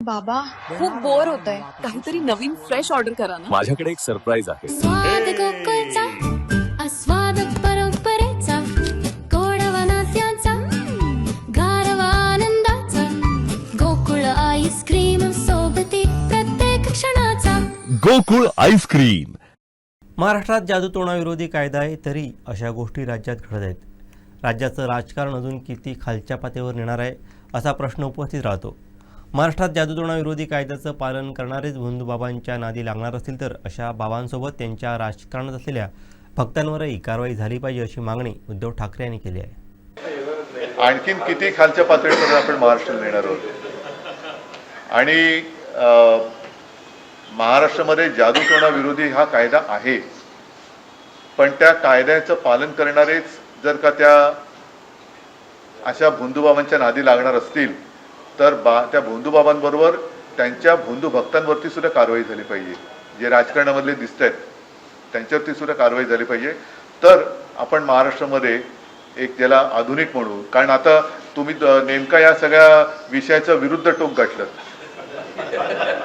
बाबा खूप बोर होतंय, काहीतरी नवीन फ्रेश ऑर्डर करा ना. माझ्याकडे एक सरप्राईज आहे. स्वाद गोकुळचा आस्वाद परंपरेचा गोडवा नात्याचा गारवा आनंदाचा गोकुळ आईस्क्रीम सोबती प्रत्येक क्षणाचा गोकुळ आईस्क्रीम. महाराष्ट्रात जादूटोणाविरोधी कायदा आहे, तरी अशा गोष्टी राज्यात घडत आहेत. राज्याचं राजकारण अजून किती खालच्या पातळीवर नेणार आहे असा प्रश्न उपस्थित राहतो. महाराष्ट्रात जादूटोणाविरोधी कायद्याचं पालन करणारेच भोंदूबाबांच्या नादी लागणार असतील तर अशा बाबांसोबत त्यांच्या राजकारणात असलेल्या भक्तांवरही कारवाई झाली पाहिजे अशी मागणी उद्धव ठाकरे यांनी केली आहे. आणखीन किती खालच्या पातळीवर आपण महाराष्ट्राला नेणार आहोत. आणि महाराष्ट्रामध्ये जादूटोणा विरोधी हा कायदा आहे, पण त्या कायद्याचं पालन करणारेच जर का अशा भोंदूबाबांच्या नादी लागणार असतील तर त्या भोंदूबाबांबरोबर त्यांच्या भोंदू भक्तांवरती सुद्धा कारवाई झाली पाहिजे. जे राजकारणामधले दिसत आहेत त्यांच्यावरती सुद्धा कारवाई झाली पाहिजे. तर आपण महाराष्ट्रामध्ये एक ज्याला आधुनिक म्हणू, कारण आता तुम्ही नेमका या सगळ्या विषयाचं विरुद्ध टोक गाठलं.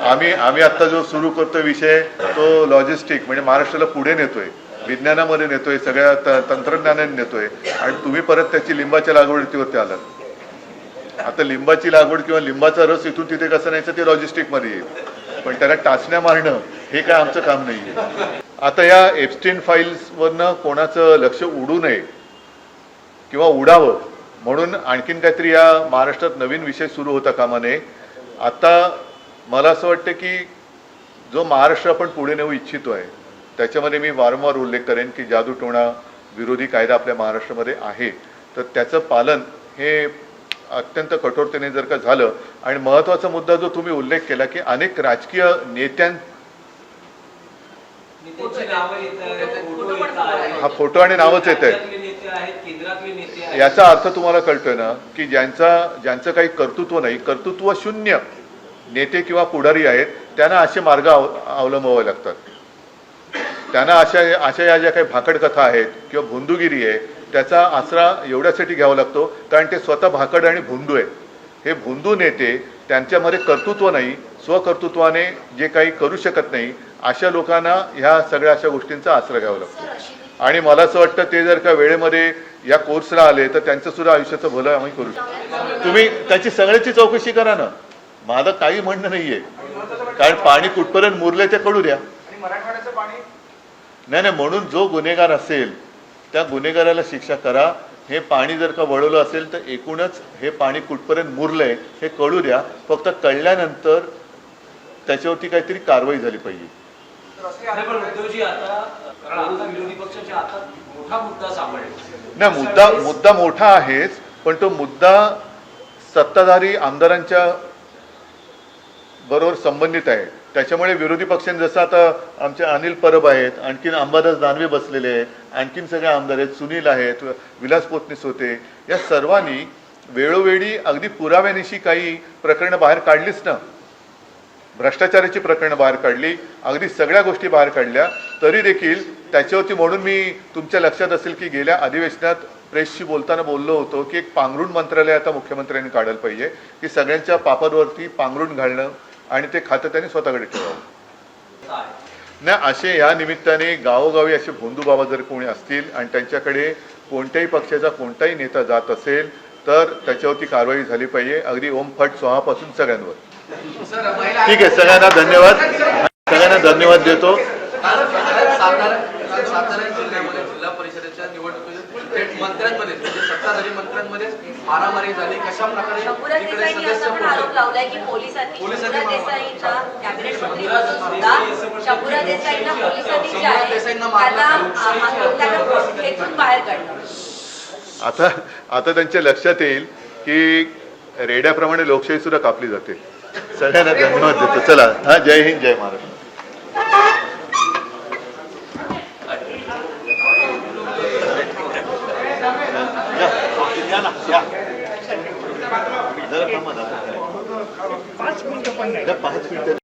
आम्ही आता जो सुरू करतोय विषय तो लॉजिस्टिक म्हणजे महाराष्ट्राला पुढे नेतोय, विज्ञानामध्ये नेतोय, सगळ्या तंत्रज्ञानाने नेतोय, आणि तुम्ही परत त्याची लिंबाच्या लागवडीवरती आलात. आता लिंबाची लागवड किंवा लिंबाचा रस इथून तिथे कसं न्यायचं ते लॉजिस्टिकमध्ये येईल, पण त्याला टाचण्या मारणं हे काय आमचं काम नाही. आता या एप्स्टीन फाईल्सवरनं कोणाचं लक्ष उडू नये किंवा उडावं म्हणून आणखीन काहीतरी या महाराष्ट्रात नवीन विषय सुरू होता कामा नये. आता मला असं वाटतं की जो महाराष्ट्र आपण पुढे नेऊ इच्छितो आहे त्याच्यामध्ये मी वारंवार उल्लेख करेन की जादूटोणा विरोधी कायदा आपल्या महाराष्ट्रामध्ये आहे, तर त्याचं पालन हे अत्यंत कठोरतेने जर का झालं. आणि महत्त्वाचा मुद्दा जो तुम्ही उल्लेख केला की अनेक राजकीय हा फोटो आणि नावच येत आहे, याचा अर्थ तुम्हाला कळतोय ना की ज्यांचं काही कर्तृत्व नाही, कर्तृत्व शून्य नेते किंवा पुढारी आहेत त्यांना असे मार्ग अवलंबावे लागतात. त्यांना अशा या ज्या काही भाकड कथा आहेत किंवा भोंदूगिरी आहे त्याचा आसरा एवढ्यासाठी घ्यावा लागतो कारण ते स्वतः भाकड आणि भोंदू आहेत. हे भोंदू नेते त्यांच्यामध्ये कर्तृत्व नाही, स्वकर्तृत्वाने जे काही करू शकत नाही अशा लोकांना ह्या सगळ्या अशा गोष्टींचा आसरा घ्यावा लागतो. आणि मला असं वाटतं ते जर का वेळेमध्ये या कोर्सला आले तर त्यांचं सुद्धा आयुष्याचं भलं आम्ही करू शकतो. तुम्ही त्याची सगळ्याची चौकशी करा ना, माझं काही म्हणणं नाहीये, कारण पाणी कुठपर्यंत मुरले ते कळू द्या. नाही, म्हणून जो गुन्हेगार असेल त्या गुन्हेगाराला शिक्षा करा. हे पाणी जर का वळवलं असेल तर एकूणच हे पाणी कुठपर्यंत मुरलंय हे कळू द्या. फक्त कळल्यानंतर त्याच्यावरती काहीतरी कारवाई झाली पाहिजे. नाही, मुद्दा मोठा आहेच, पण तो मुद्दा सत्ताधारी आमदारांच्या बरोबर संबंधित आहे. त्याच्यामुळे विरोधी पक्षांनी जसं आता आमचे अनिल परब आहेत, आणखीन अंबादास दानवे बसलेले आहेत, आणखीन सगळे आमदार आहेत, सुनील आहेत, विलास पोतनीस होते, या सर्वांनी वेळोवेळी अगदी पुराव्यानिशी काही प्रकरणं बाहेर काढलीच ना. भ्रष्टाचाराची प्रकरणं बाहेर काढली, अगदी सगळ्या गोष्टी बाहेर काढल्या. तरी देखील त्याच्यावरती म्हणून मी तुमच्या लक्षात असेल की गेल्या अधिवेशनात प्रेसशी बोलताना बोललो होतो की एक पांघरुण मंत्रालय आता मुख्यमंत्र्यांनी काढायला पाहिजे की सगळ्यांच्या पापावरती पांघरुण घालणं आणि ते खातं त्यांनी स्वतःकडे ठेवावं. नाही, असे या निमित्ताने गावोगावी असे भोंदूबाबा जर कोणी असतील आणि त्यांच्याकडे कोणत्याही पक्षाचा कोणताही नेता जात असेल तर त्याच्यावरती कारवाई झाली पाहिजे, अगदी ओम फट स्वाहापासून सगळ्यांवर. ठीक आहे, सगळ्यांना धन्यवाद देतो. सातारा जिल्ह्यामध्ये जिल्हा परिषदेच्या निवडणुकीत मंत्र्यांमध्ये म्हणजे सत्ताधारी मंत्र्यांमध्ये मारामारी झाली. कशा प्रकारे आरोप लावलाय की पोलिसांनी देसाईच्या कॅबिनेट मंत्री सुद्धा शंभूराज देसाईंना खेचून बाहेर काढलं. आता त्यांच्या लक्षात येईल की रेड्याप्रमाणे लोकशाही सुद्धा कापली जाते. सगळ्यांना धन्यवाद देतो. चला, हा, जय हिंद, जय महाराष्ट्र. जरा 5 मिनिटं